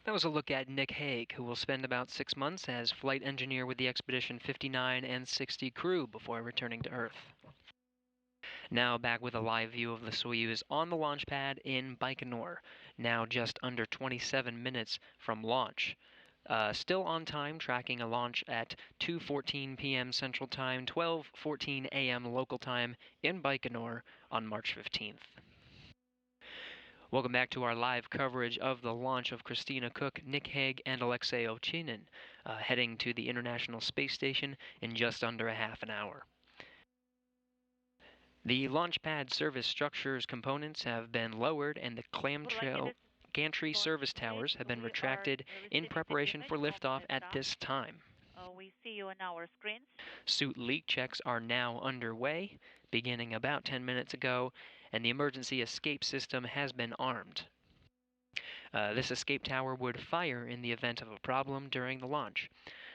That was a look at Nick Hague, who will spend about 6 months as flight engineer with the Expedition 59 and 60 crew before returning to Earth. Now back with a live view of the Soyuz on the launch pad in Baikonur, now just under 27 minutes from launch. Still on time, tracking a launch at 2:14 p.m. Central Time, 12:14 a.m. local time in Baikonur on March 15th. Welcome back to our live coverage of the launch of Christina Koch, Nick Hague, and Alexei Ovchinin, heading to the International Space Station in just under a half an hour. The launch pad service structures components have been lowered and the clamshell gantry service towers have been retracted in preparation for liftoff at this time. We see you on our screens. Suit leak checks are now underway, beginning about 10 minutes ago, and the emergency escape system has been armed. This escape tower would fire in the event of a problem during the launch.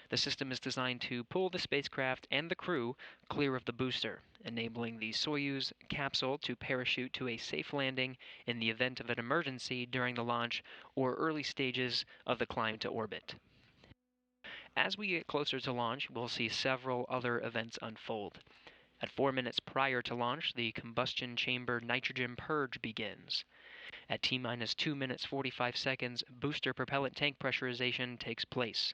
The system is designed to pull the spacecraft and the crew clear of the booster, enabling the Soyuz capsule to parachute to a safe landing in the event of an emergency during the launch or early stages of the climb to orbit. As we get closer to launch, we'll see several other events unfold. At 4 minutes prior to launch, the combustion chamber nitrogen purge begins. At T-minus 2 minutes 45 seconds, booster propellant tank pressurization takes place.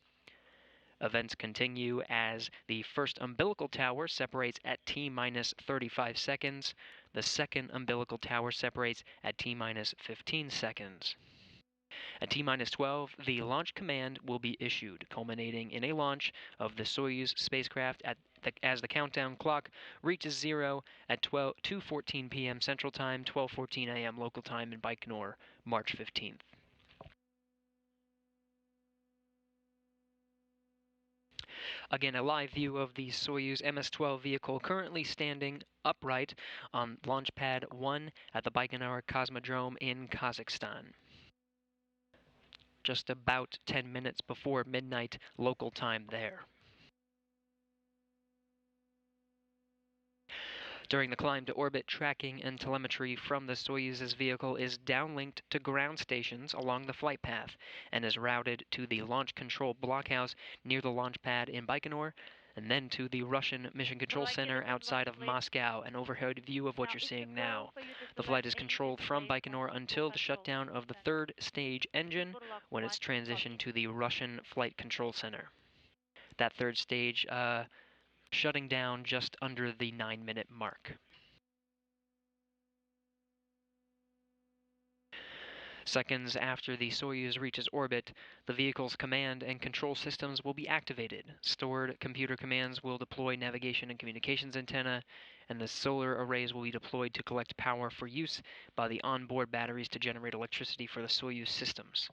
Events continue as the first umbilical tower separates at T-minus 35 seconds. The second umbilical tower separates at T-minus 15 seconds. At T-minus 12, the launch command will be issued, culminating in a launch of the Soyuz spacecraft as the countdown clock reaches 0 at 2:14 p.m. Central Time, 12:14 a.m. local time in Baikonur, March 15th. Again, a live view of the Soyuz MS-12 vehicle currently standing upright on Launch Pad 1 at the Baikonur Cosmodrome in Kazakhstan. Just about 10 minutes before midnight local time there. During the climb to orbit, tracking and telemetry from the Soyuz's vehicle is downlinked to ground stations along the flight path and is routed to the launch control blockhouse near the launch pad in Baikonur, and then to the Russian Mission Control Center outside of Moscow, an overhead view of what you're seeing now. The flight is controlled from Baikonur until the shutdown of the third stage engine, when it's transitioned to the Russian Flight Control Center. That third stage shutting down just under the 9-minute mark. Seconds after the Soyuz reaches orbit, the vehicle's command and control systems will be activated. Stored computer commands will deploy navigation and communications antenna, and the solar arrays will be deployed to collect power for use by the onboard batteries to generate electricity for the Soyuz systems.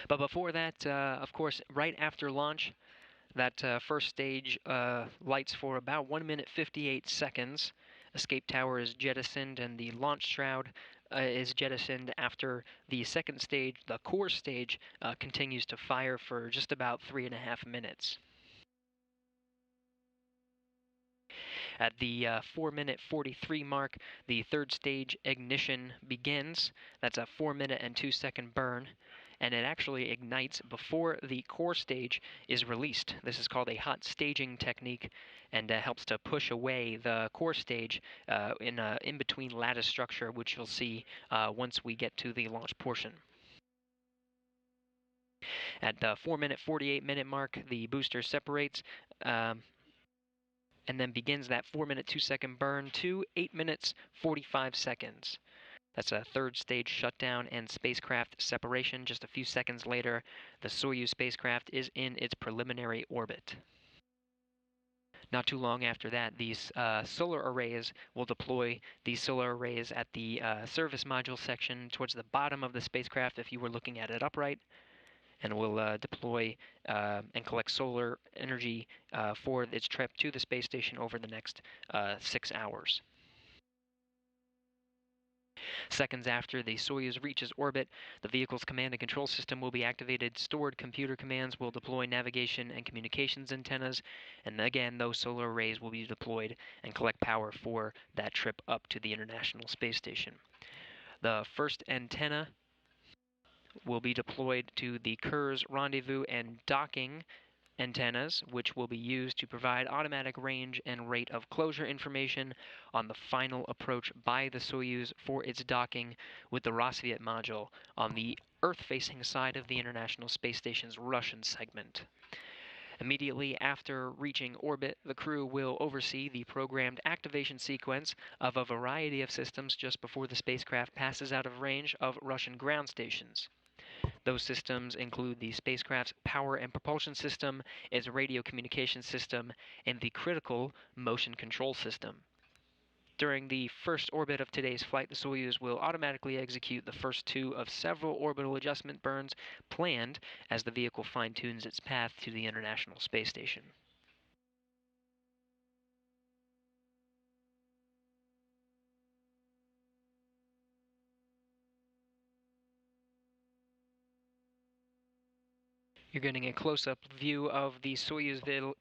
But before that, of course, right after launch, that first stage lights for about 1 minute 58 seconds. Escape tower is jettisoned, and the launch shroud is jettisoned after the second stage, the core stage, continues to fire for just about 3.5 minutes. At the 4 minute 43 mark, the third stage ignition begins. That's a 4 minute and 2 second burn, and it actually ignites before the core stage is released. This is called a hot staging technique, and helps to push away the core stage in an in-between lattice structure, which you'll see once we get to the launch portion. At the 4 minute 48 minute mark, the booster separates and then begins that 4 minute 2 second burn to 8 minutes 45 seconds. That's a third stage shutdown and spacecraft separation. Just a few seconds later, the Soyuz spacecraft is in its preliminary orbit. Not too long after that, these solar arrays will deploy. These solar arrays at the service module section towards the bottom of the spacecraft if you were looking at it upright, and will deploy and collect solar energy for its trip to the space station over the next 6 hours. Seconds after the Soyuz reaches orbit, the vehicle's command and control system will be activated, stored computer commands will deploy navigation and communications antennas, and again, those solar arrays will be deployed and collect power for that trip up to the International Space Station. The first antenna will be deployed to the Kurs rendezvous and docking antennas, which will be used to provide automatic range and rate of closure information on the final approach by the Soyuz for its docking with the Rassvet module on the Earth-facing side of the International Space Station's Russian segment. Immediately after reaching orbit, the crew will oversee the programmed activation sequence of a variety of systems just before the spacecraft passes out of range of Russian ground stations. Those systems include the spacecraft's power and propulsion system, its radio communication system, and the critical motion control system. During the first orbit of today's flight, the Soyuz will automatically execute the first two of several orbital adjustment burns planned as the vehicle fine-tunes its path to the International Space Station. You're getting a close-up view of the Soyuz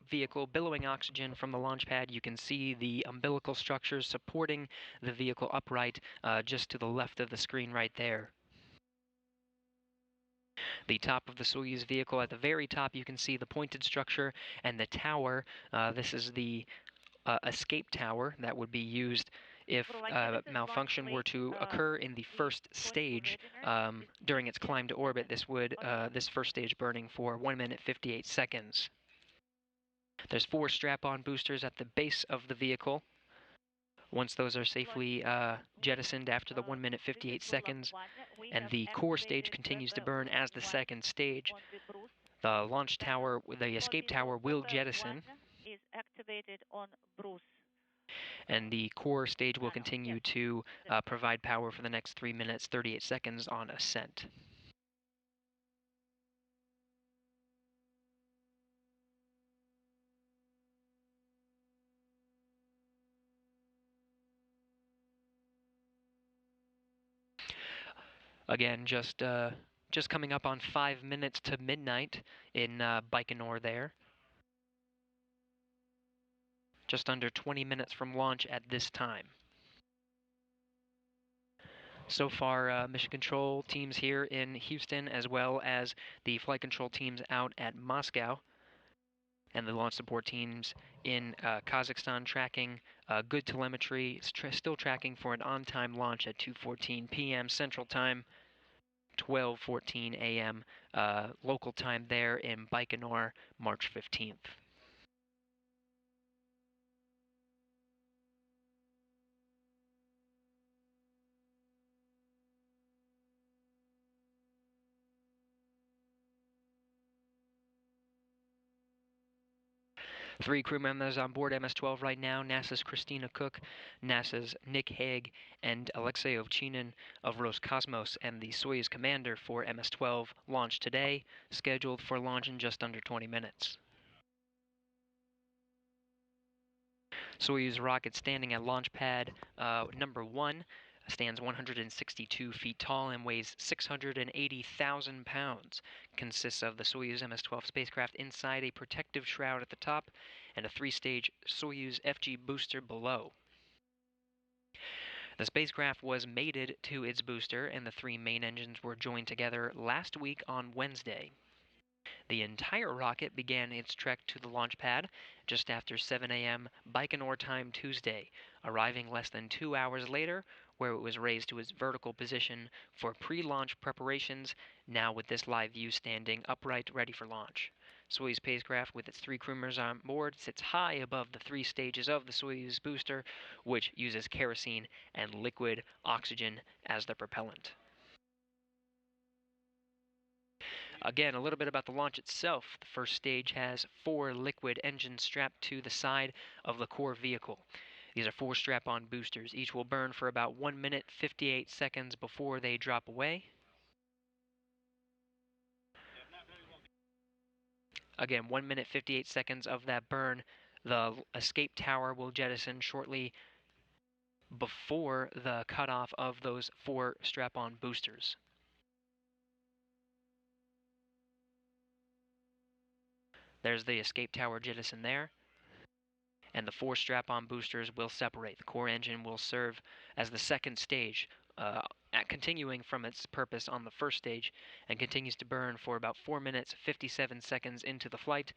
vehicle billowing oxygen from the launch pad. You can see the umbilical structures supporting the vehicle upright just to the left of the screen right there. The top of the Soyuz vehicle, at the very top, you can see the pointed structure and the tower. This is the escape tower that would be used if malfunction were to occur in the first stage during its climb to orbit. This first stage burning for 1 minute 58 seconds. There's 4 strap-on boosters at the base of the vehicle. Once those are safely jettisoned after the 1 minute 58 seconds, and the core stage continues to burn as the second stage, the launch tower, the escape tower will jettison. Is activated on Bruce. And the core stage will continue to provide power for the next 3 minutes 38 seconds on ascent. Again, just coming up on 5 minutes to midnight in Baikonur there. Just under 20 minutes from launch at this time. So far, mission control teams here in Houston, as well as the flight control teams out at Moscow, and the launch support teams in Kazakhstan tracking good telemetry, still tracking for an on-time launch at 2:14 p.m. Central Time, 12:14 a.m. Local time there in Baikonur, March 15th. Three crew members on board MS-12 right now: NASA's Christina Koch, NASA's Nick Hague, and Alexei Ovchinin of Roscosmos, and the Soyuz commander for MS-12 launched today, scheduled for launch in just under 20 minutes. Soyuz rocket standing at launch pad number 1 stands 162 feet tall and weighs 680,000 pounds. Consists of the Soyuz MS-12 spacecraft inside a protective shroud at the top and a 3-stage Soyuz FG booster below. The spacecraft was mated to its booster, and the 3 main engines were joined together last week on Wednesday. The entire rocket began its trek to the launch pad just after 7 a.m. Baikonur time Tuesday, arriving less than 2 hours later, where it was raised to its vertical position for pre-launch preparations, now with this live view standing upright ready for launch. Soyuz spacecraft with its 3 crew members on board sits high above the 3 stages of the Soyuz booster, which uses kerosene and liquid oxygen as the propellant. Again, a little bit about the launch itself. The first stage has 4 liquid engines strapped to the side of the core vehicle. These are 4 strap-on boosters. Each will burn for about 1 minute 58 seconds before they drop away. Again, 1 minute 58 seconds of that burn. The escape tower will jettison shortly before the cutoff of those 4 strap-on boosters. There's the escape tower jettison there, and the 4 strap-on boosters will separate. The core engine will serve as the second stage, continuing from its purpose on the first stage, and continues to burn for about 4 minutes 57 seconds into the flight.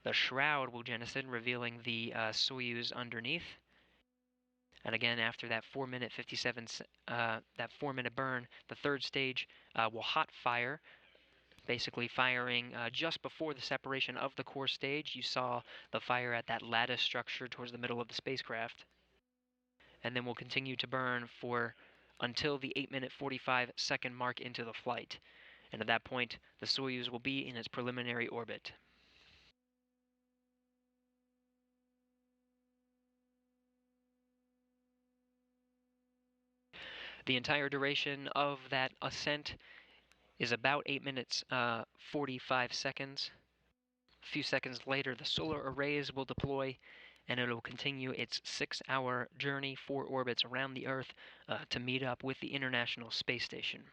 The shroud will jettison, revealing the Soyuz underneath. And again, after that 4-minute 57, that 4-minute burn, the third stage will hot fire, basically firing just before the separation of the core stage. You saw the fire at that lattice structure towards the middle of the spacecraft. And then we'll continue to burn for until the 8-minute 45-second mark into the flight. And at that point, the Soyuz will be in its preliminary orbit. The entire duration of that ascent is about 8 minutes 45 seconds. A few seconds later, the solar arrays will deploy, and it will continue its 6-hour journey, 4 orbits around the Earth, to meet up with the International Space Station.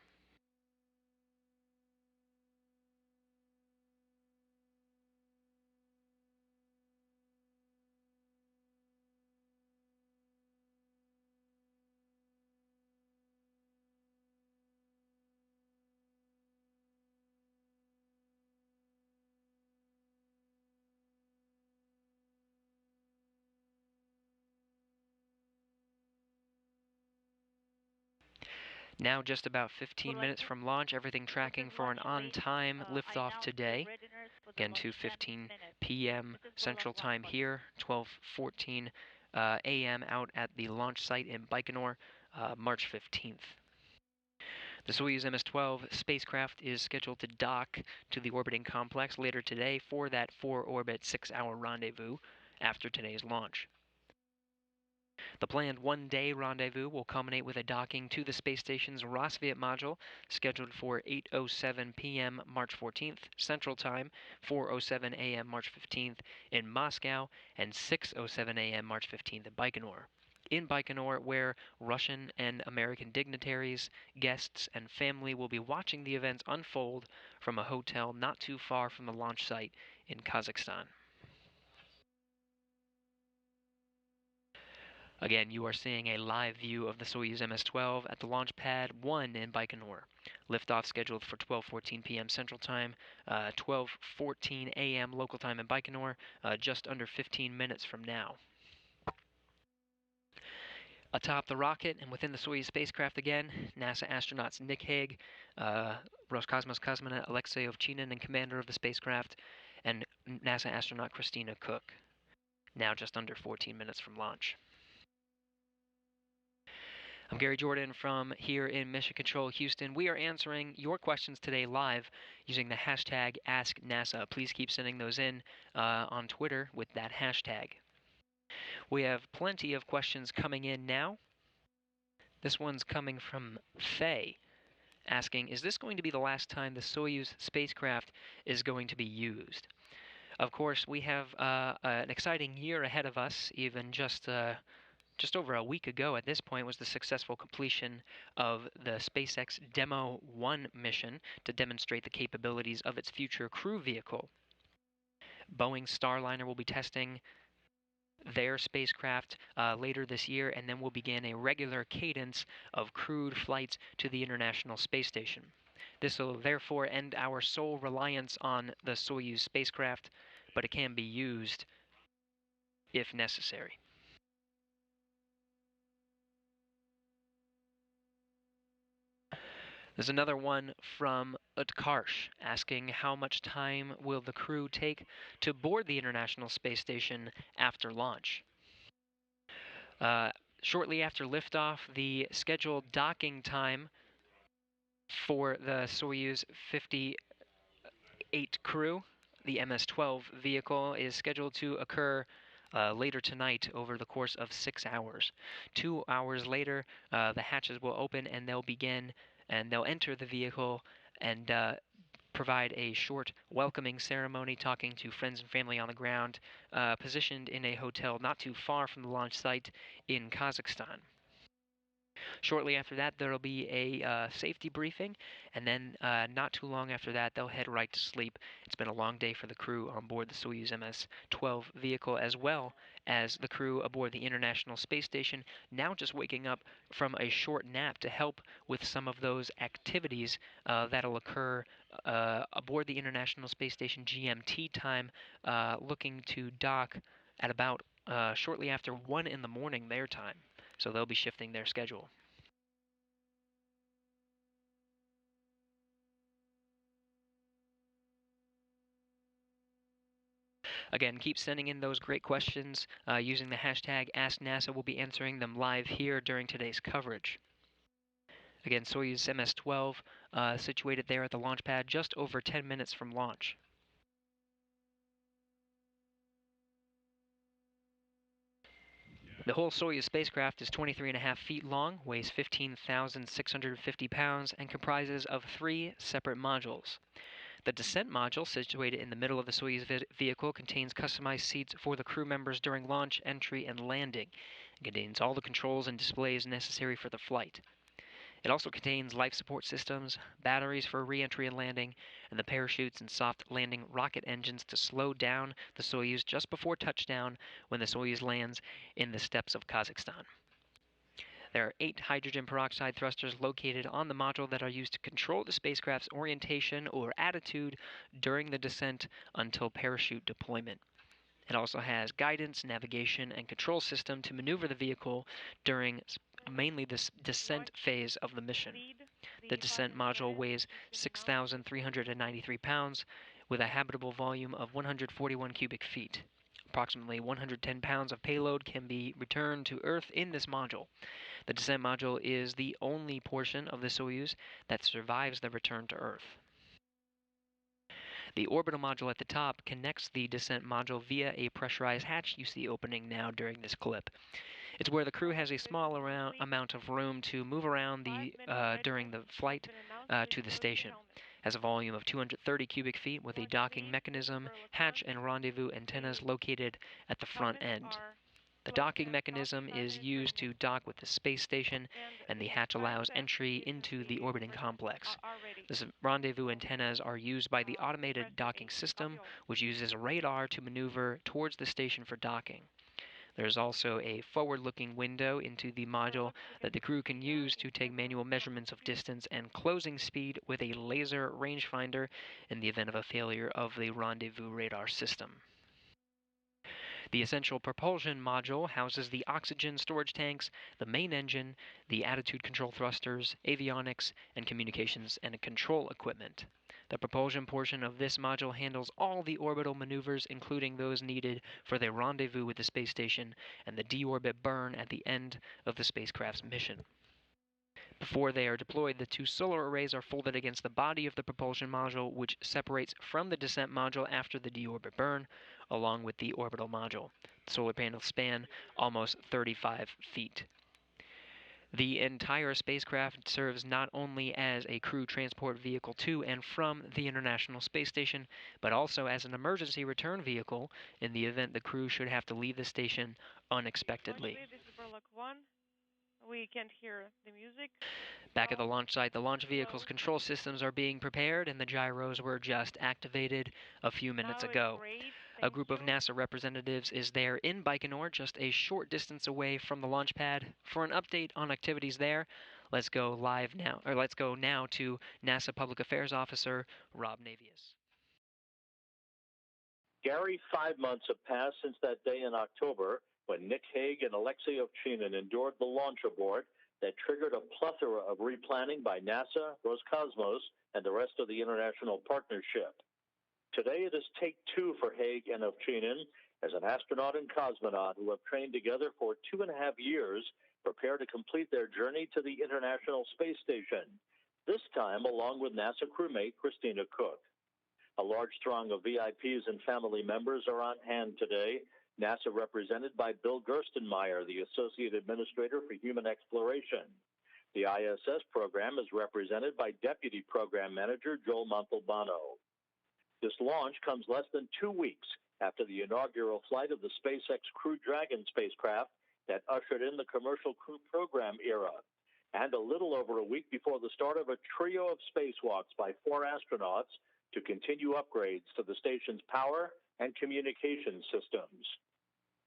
Now just about 15 minutes from launch, everything tracking for an on-time liftoff today. Again, 2:15 p.m. Central Time here, 12:14 a.m. out at the launch site in Baikonur, March 15th. The Soyuz MS-12 spacecraft is scheduled to dock to the orbiting complex later today for that 4-orbit 6-hour rendezvous after today's launch. The planned one-day rendezvous will culminate with a docking to the space station's Rossviet module, scheduled for 8:07 p.m. March 14th Central Time, 4:07 a.m. March 15th in Moscow, and 6:07 a.m. March 15th in Baikonur. In Baikonur, where Russian and American dignitaries, guests, and family will be watching the events unfold from a hotel not too far from the launch site in Kazakhstan. Again, you are seeing a live view of the Soyuz MS-12 at the launch pad 1 in Baikonur. Liftoff scheduled for 12:14 p.m. Central Time, 12:14 a.m. local time in Baikonur, just under 15 minutes from now. Atop the rocket and within the Soyuz spacecraft again, NASA astronauts Nick Hague, Roscosmos cosmonaut Alexei Ovchinin, and commander of the spacecraft, and NASA astronaut Christina Koch. Now just under 14 minutes from launch. I'm Gary Jordan from here in Mission Control, Houston. We are answering your questions today live using the hashtag AskNASA. Please keep sending those in on Twitter with that hashtag. We have plenty of questions coming in now. This one's coming from Faye, asking, is this going to be the last time the Soyuz spacecraft is going to be used? Of course, we have an exciting year ahead of us. Even just over a week ago at this point was the successful completion of the SpaceX Demo 1 mission to demonstrate the capabilities of its future crew vehicle. Boeing's Starliner will be testing their spacecraft later this year, and then will begin a regular cadence of crewed flights to the International Space Station. This will therefore end our sole reliance on the Soyuz spacecraft, but it can be used if necessary. There's another one from Utkarsh asking how much time will the crew take to board the International Space Station after launch? Shortly after liftoff, the scheduled docking time for the Soyuz 58 crew, the MS-12 vehicle, is scheduled to occur later tonight over the course of 6 hours. 2 hours later, the hatches will open and they'll begin and they'll enter the vehicle and provide a short welcoming ceremony, talking to friends and family on the ground, positioned in a hotel not too far from the launch site in Kazakhstan. Shortly after that, there will be a safety briefing, and then not too long after that, they'll head right to sleep. It's been a long day for the crew on board the Soyuz MS-12 vehicle, as well as the crew aboard the International Space Station, now just waking up from a short nap to help with some of those activities that'll occur aboard the International Space Station GMT time, looking to dock at about shortly after 1 in the morning their time. So they'll be shifting their schedule. Again, keep sending in those great questions using the hashtag AskNASA. We'll be answering them live here during today's coverage. Again, Soyuz MS-12 situated there at the launch pad just over 10 minutes from launch. The whole Soyuz spacecraft is 23.5 feet long, weighs 15,650 pounds, and comprises of 3 separate modules. The descent module, situated in the middle of the Soyuz vehicle, contains customized seats for the crew members during launch, entry, and landing. It contains all the controls and displays necessary for the flight. It also contains life support systems, batteries for re-entry and landing, and the parachutes and soft landing rocket engines to slow down the Soyuz just before touchdown when the Soyuz lands in the steppes of Kazakhstan. There are 8 hydrogen peroxide thrusters located on the module that are used to control the spacecraft's orientation or attitude during the descent until parachute deployment. It also has guidance, navigation, and control system to maneuver the vehicle during mainly the descent phase of the mission. The descent module weighs 6,393 pounds with a habitable volume of 141 cubic feet. Approximately 110 pounds of payload can be returned to Earth in this module. The descent module is the only portion of the Soyuz that survives the return to Earth. The orbital module at the top connects the descent module via a pressurized hatch you see opening now during this clip. It's where the crew has a small amount of room to move around during the flight to the station. It has a volume of 230 cubic feet with a docking mechanism, hatch, and rendezvous antennas located at the front end. The docking mechanism is used to dock with the space station, and the hatch allows entry into the orbiting complex. The rendezvous antennas are used by the automated docking system, which uses radar to maneuver towards the station for docking. There's also a forward-looking window into the module that the crew can use to take manual measurements of distance and closing speed with a laser rangefinder in the event of a failure of the rendezvous radar system. The essential propulsion module houses the oxygen storage tanks, the main engine, the attitude control thrusters, avionics, and communications and control equipment. The propulsion portion of this module handles all the orbital maneuvers, including those needed for the rendezvous with the space station and the deorbit burn at the end of the spacecraft's mission. Before they are deployed, the 2 solar arrays are folded against the body of the propulsion module, which separates from the descent module after the deorbit burn, along with the orbital module. The solar panels span almost 35 feet. The entire spacecraft serves not only as a crew transport vehicle to and from the International Space Station, but also as an emergency return vehicle in the event the crew should have to leave the station unexpectedly. We can't hear the music. Back at the launch site, the launch vehicle's control systems are being prepared and the gyros were just activated a few minutes ago. A group of NASA representatives is there in Baikonur, just a short distance away from the launch pad. For an update on activities there, let's go now to NASA Public Affairs Officer Rob Navius. Gary, 5 months have passed since that day in October when Nick Hague and Alexei Ovchinin endured the launch abort that triggered a plethora of replanning by NASA, Roscosmos, and the rest of the international partnership. Today it is take 2 for Hague and Ovchinin as an astronaut and cosmonaut who have trained together for 2.5 years prepare to complete their journey to the International Space Station, this time along with NASA crewmate Christina Cook. A large throng of VIPs and family members are on hand today, NASA represented by Bill Gerstenmaier, the Associate Administrator for Human Exploration. The ISS program is represented by Deputy Program Manager Joel Montalbano. This launch comes less than 2 weeks after the inaugural flight of the SpaceX Crew Dragon spacecraft that ushered in the commercial crew program era. and a little over a week before the start of a trio of spacewalks by 4 astronauts to continue upgrades to the station's power and communication systems.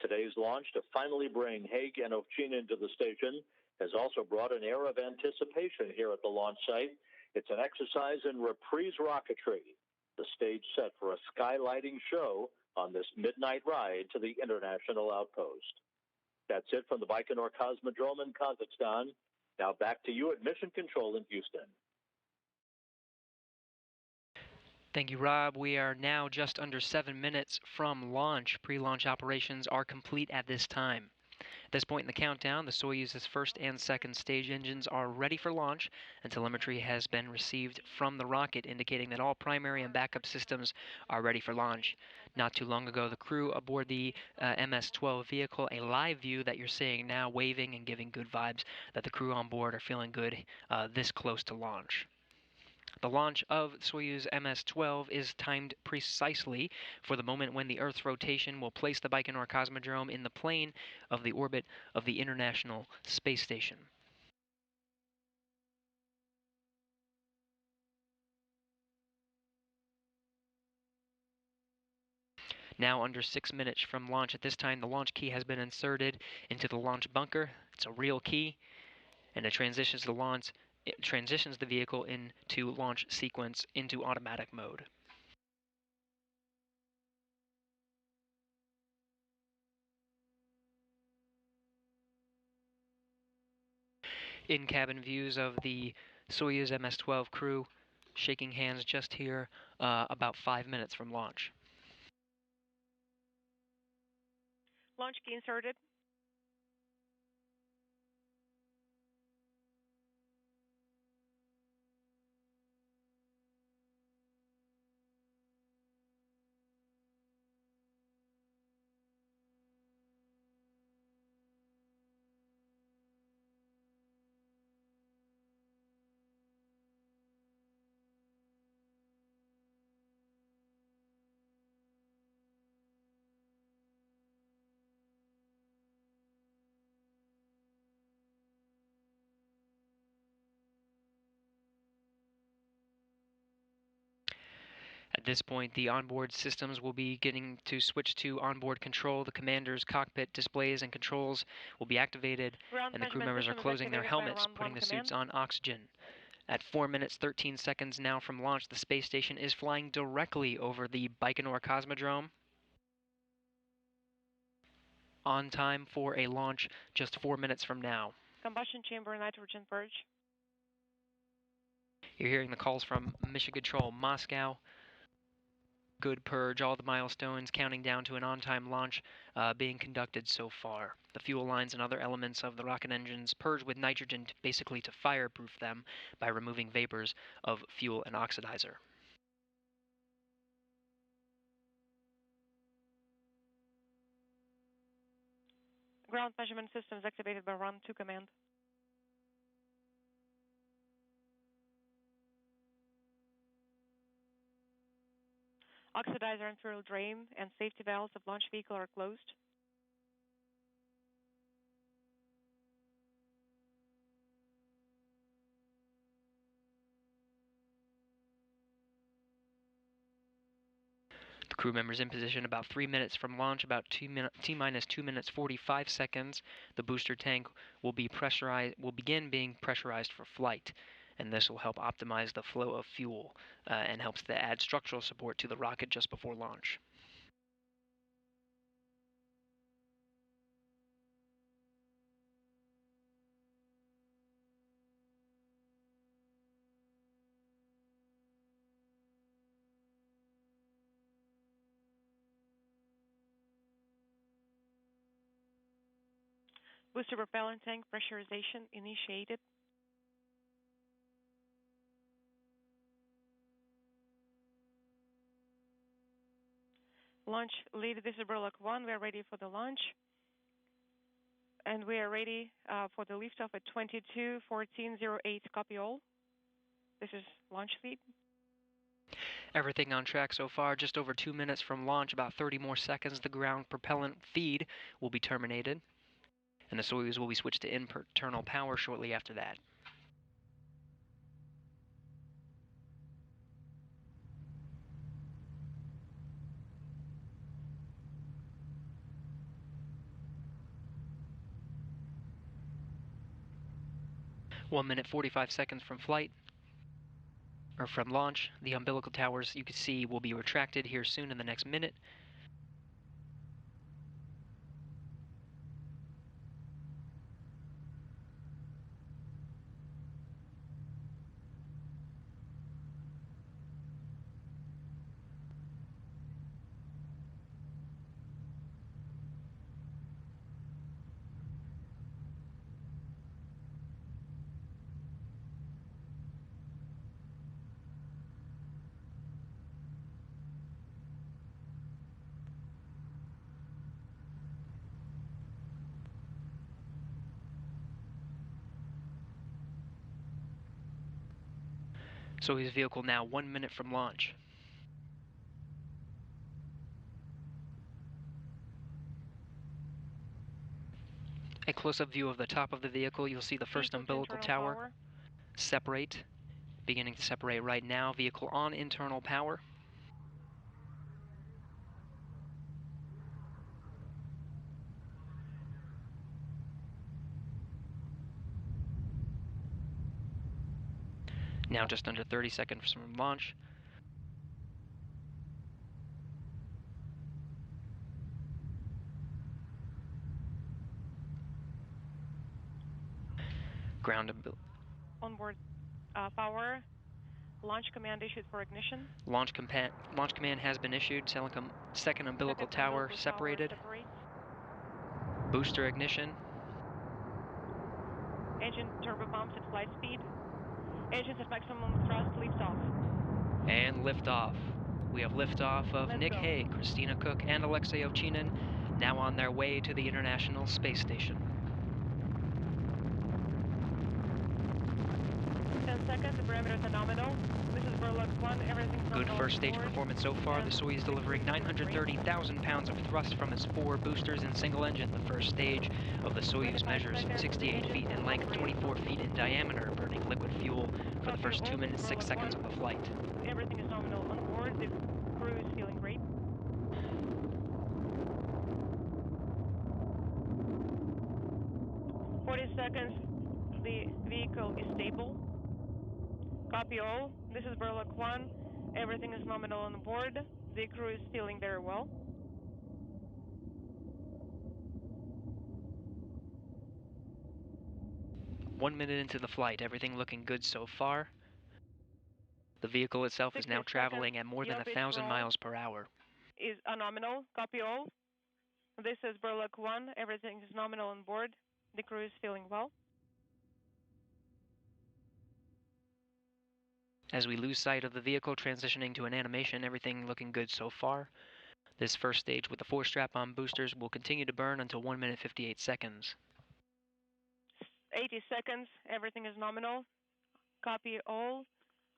Today's launch to finally bring Hague and Ovchinin to the station has also brought an air of anticipation here at the launch site. It's an exercise in reprise rocketry, the stage set for a skylighting show on this midnight ride to the international outpost. That's it from the Baikonur Cosmodrome in Kazakhstan. Now back to you at Mission Control in Houston. Thank you, Rob. We are now just under 7 minutes from launch. Pre-launch operations are complete at this time. At this point in the countdown, the Soyuz's first and second stage engines are ready for launch, and telemetry has been received from the rocket indicating that all primary and backup systems are ready for launch. Not too long ago, the crew aboard the MS-12 vehicle, a live view that you're seeing now, waving and giving good vibes that the crew on board are feeling good this close to launch. The launch of Soyuz MS-12 is timed precisely for the moment when the Earth's rotation will place the Baikonur Cosmodrome in the plane of the orbit of the International Space Station. Now under 6 minutes from launch. At this time, the launch key has been inserted into the launch bunker. It's a real key, and it transitions the vehicle into launch sequence into automatic mode. In-cabin views of the Soyuz MS-12 crew shaking hands just here about 5 minutes from launch. Launch key inserted. At this point, the onboard systems will be getting to switch to onboard control. The commander's cockpit displays and controls will be activated, and the crew members are closing their helmets, putting the suits on oxygen. At 4 minutes 13 seconds now from launch, the space station is flying directly over the Baikonur Cosmodrome. On time for a launch just 4 minutes from now. Combustion chamber nitrogen purge. You're hearing the calls from Mission Control Moscow. Good purge, all the milestones counting down to an on-time launch being conducted so far. The fuel lines and other elements of the rocket engines purged with nitrogen basically to fireproof them by removing vapors of fuel and oxidizer. Ground measurement systems activated by Run 2 command. Oxidizer and fuel drain and safety valves of launch vehicle are closed. The crew members in position about 3 minutes from launch, about T-minus 2 minutes 45 seconds. The booster tank will begin being pressurized for flight, and this will help optimize the flow of fuel and helps to add structural support to the rocket just before launch. Booster propellant tank pressurization initiated. Launch lead, this is Burlock 1. We are ready for the launch. And we are ready for the liftoff at 22:14:08. Copy all. This is launch lead. Everything on track so far, just over 2 minutes from launch, about 30 more seconds, the ground propellant feed will be terminated, and the Soyuz will be switched to internal power shortly after that. 1 minute 45 seconds from flight, or from launch. The umbilical towers, you can see, will be retracted here soon in the next minute. Soyuz vehicle now 1 minute from launch. A close-up view of the top of the vehicle, you'll see the first umbilical tower separate, beginning to separate right now. Vehicle on internal power. Now just under 30 seconds from launch. Ground onboard power. Launch command issued for ignition. Launch command has been issued. Second umbilical tower separated. Booster ignition. Engine turbo pumps at flight speed. Engines at maximum thrust, lift off. And liftoff. We have liftoff of Nick Hague, Christina Cook, and Alexei Ovchinin, now on their way to the International Space Station. 10 seconds, the parameters are nominal. This is Burlock 1, everything's nominal. Good first stage performance so far. The Soyuz delivering 930,000 pounds of thrust from its 4 boosters and single engine. The first stage of the Soyuz measures 68 feet in length, 24 feet in diameter, burning liquid fuel for the first 2 minutes, 6 seconds of the flight. Everything is nominal on board. The crew is feeling great. Seconds, the vehicle is stable. Copy all. This is Burlock 1. Everything is nominal on board. The crew is feeling very well. One minute into the flight, everything looking good so far. The vehicle itself is now traveling at more than 1,000 miles per hour. Is a nominal. Copy all. This is Burlock 1. Everything is nominal on board. The crew is feeling well. As we lose sight of the vehicle, transitioning to an animation, everything looking good so far. This first stage with the 4 strap-on boosters will continue to burn until 1 minute 58 seconds. 80 seconds, everything is nominal. Copy all.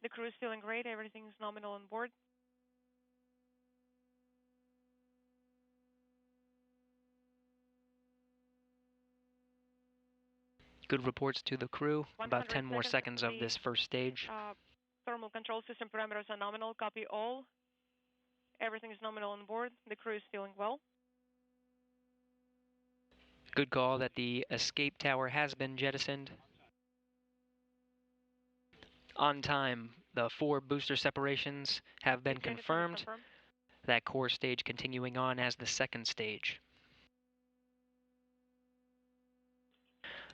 The crew is feeling great, everything is nominal on board. Good reports to the crew. About 10 more seconds of this first stage. Thermal control system parameters are nominal. Copy all. Everything is nominal on board. The crew is feeling well. Good call that the escape tower has been jettisoned. On time, the 4 booster separations have been confirmed. That core stage continuing on as the second stage.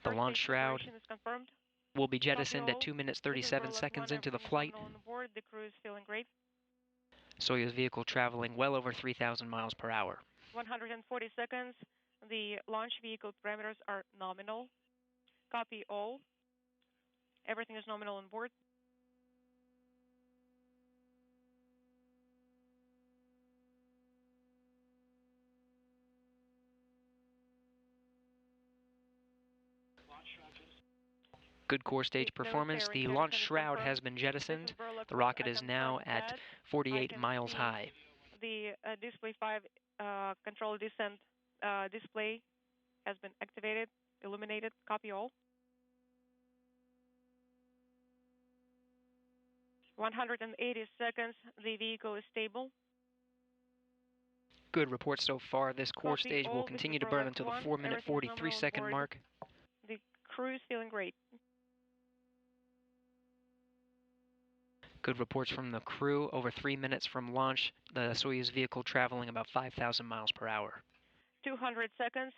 The launch shroud will be jettisoned at 2 minutes 37 seconds into the flight. The crew is feeling great. Soyuz vehicle traveling well over 3,000 miles per hour. 140 seconds. The launch vehicle parameters are nominal. Copy all. Everything is nominal on board. Good core stage performance. The launch shroud has been jettisoned. The rocket is now at 48 miles high. The display 5 control descent display has been activated, illuminated. Copy all. 180 seconds. The vehicle is stable. Good report so far. This core stage will continue to burn until the 4 minute 43 second mark. The crew is feeling great. Good reports from the crew. Over 3 minutes from launch, the Soyuz vehicle traveling about 5,000 miles per hour. 200 seconds.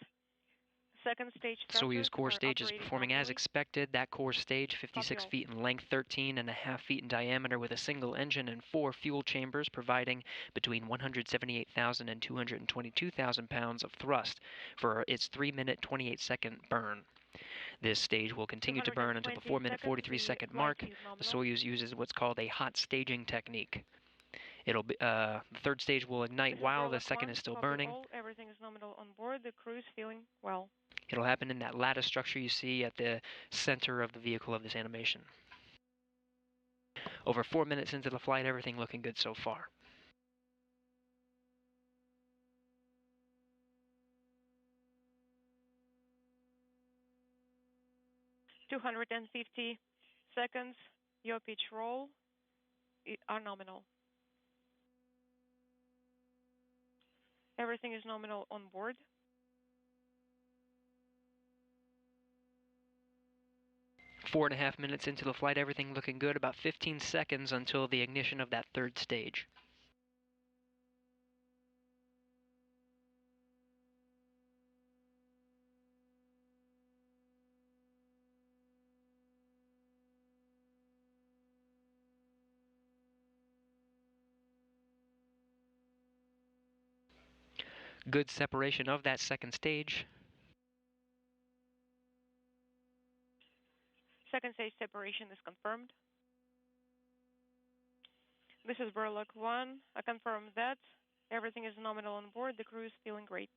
Second stage The thrusters Soyuz core are stage is operating performing as nominally. expected. That core stage, 56 feet in length, 13.5 feet in diameter, with a single engine and 4 fuel chambers, providing between 178,000 and 222,000 pounds of thrust for its 3-minute, 28-second burn. This stage will continue to burn until the 4-minute, 43-second mark. The Soyuz uses what's called a hot staging technique. It'll be, the third stage will ignite while the second is still burning. Everything is nominal on board. The crew is feeling well. It'll happen in that lattice structure you see at the center of the vehicle of this animation. Over 4 minutes into the flight, everything looking good so far. "250 seconds. Your pitch roll are nominal. Everything is nominal on board. 4.5 minutes into the flight, everything looking good. About 15 seconds until the ignition of that third stage. Good separation of that second stage. Second stage separation is confirmed. This is Burlock 1. I confirm that everything is nominal on board. The crew is feeling great.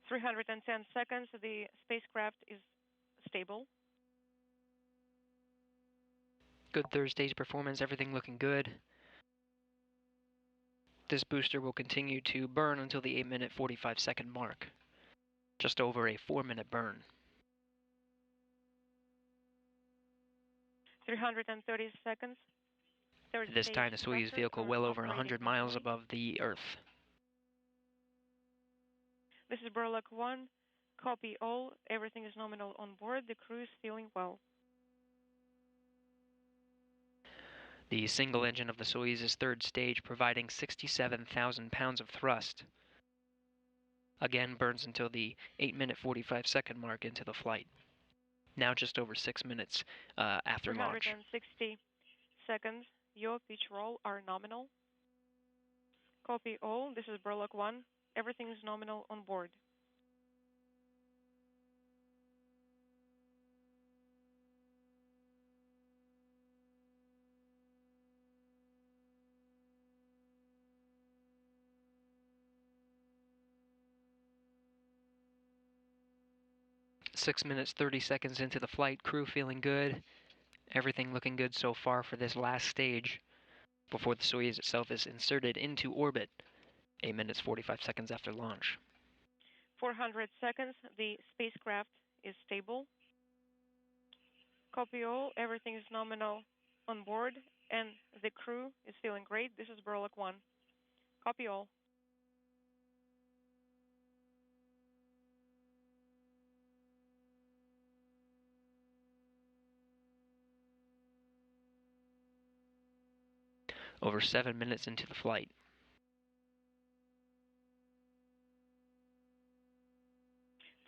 310 seconds. The spacecraft is stable. Good third stage performance, everything looking good. This booster will continue to burn until the 8-minute, 45-second mark. Just over a 4-minute burn. 330 seconds. At this time, the Soyuz vehicle well over 100 miles above the Earth. This is Burlock 1. Copy all. Everything is nominal on board. The crew is feeling well. The single engine of the Soyuz's third stage, providing 67,000 pounds of thrust, again burns until the 8-minute, 45-second mark into the flight. Now just over 6 minutes after launch. 360 seconds. Your pitch roll are nominal. Copy all. This is Burlock 1. Everything is nominal on board. Six minutes, 30 seconds into the flight, crew feeling good. Everything looking good so far for this last stage before the Soyuz itself is inserted into orbit 8 minutes, 45 seconds after launch. 400 seconds. The spacecraft is stable. Copy all. Everything is nominal on board, and the crew is feeling great. This is Burlock 1. Copy all. Over 7 minutes into the flight.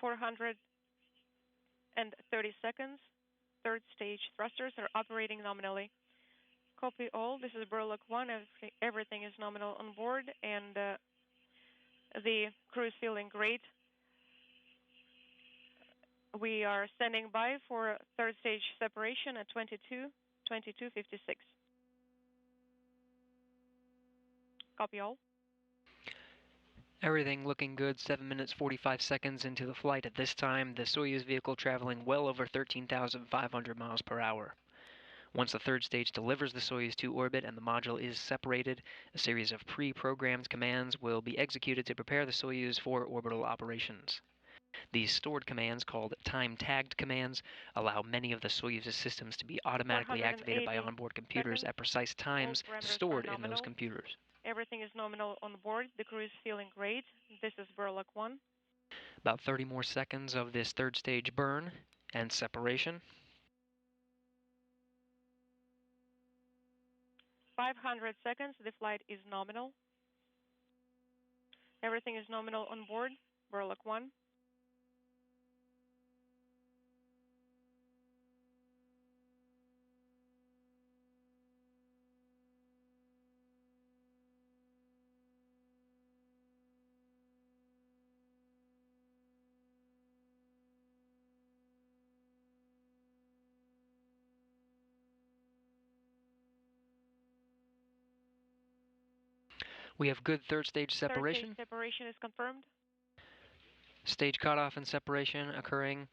430 seconds. Third stage thrusters are operating nominally. Copy all. This is Burlock 1. Everything is nominal on board, and the crew is feeling great. We are standing by for third stage separation at 22:56. Copy all. Everything looking good, 7 minutes, 45 seconds into the flight. At this time, the Soyuz vehicle traveling well over 13,500 miles per hour. Once the third stage delivers the Soyuz to orbit and the module is separated, a series of pre-programmed commands will be executed to prepare the Soyuz for orbital operations. These stored commands, called time-tagged commands, allow many of the Soyuz's systems to be automatically activated by onboard computers at precise times stored in those computers. Everything is nominal on board. The crew is feeling great. This is Burlock 1. About 30 more seconds of this third stage burn, and separation. 500 seconds. The flight is nominal. Everything is nominal on board. Burlock 1. We have good third stage Third separation. stage separation is confirmed. Stage cutoff and separation occurring.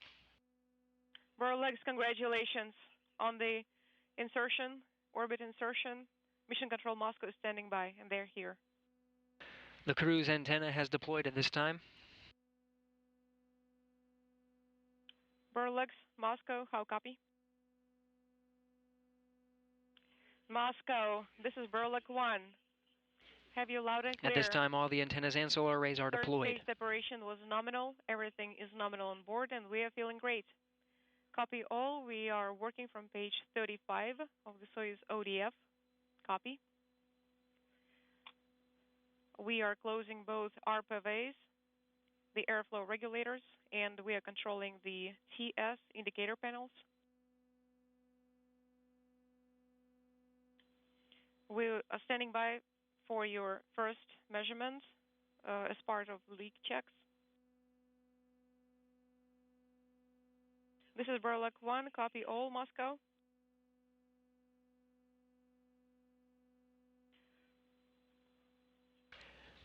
Burlock's, congratulations on the insertion, orbit insertion. Mission Control Moscow is standing by, and they're here. The cruise antenna has deployed at this time. Burlock's, Moscow, how copy? Moscow, this is Burlock 1. Have you loud and clear? At this time, all the antennas and solar arrays are Third deployed. stage separation was nominal. Everything is nominal on board, and we are feeling great. Copy all. We are working from page 35 of the Soyuz ODF. Copy. We are closing both RPVs, the airflow regulators, and we are controlling the TS indicator panels. We are standing by for your first measurement as part of leak checks. This is Burlock 1. Copy all, Moscow.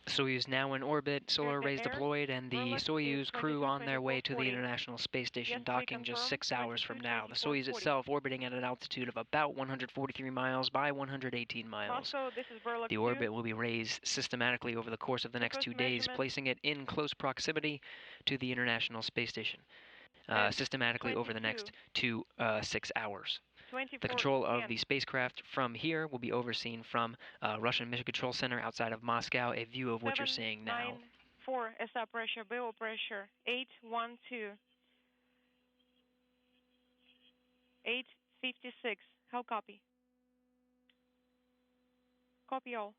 Soyuz now in orbit, solar arrays deployed, and the Soyuz crew on their way to the International Space Station, docking just 6 hours from now. The Soyuz itself orbiting at an altitude of about 143 miles by 118 miles. Moscow, this is Burlock 2. The orbit will be raised systematically over the course of the next 2 days, placing it in close proximity to the International Space Station, systematically over the next 6 hours. The control of the spacecraft from here will be overseen from Russian Mission Control Center outside of Moscow, a view of what you're seeing now. 794 SR pressure, BO pressure, 812. 856. How copy? Copy all.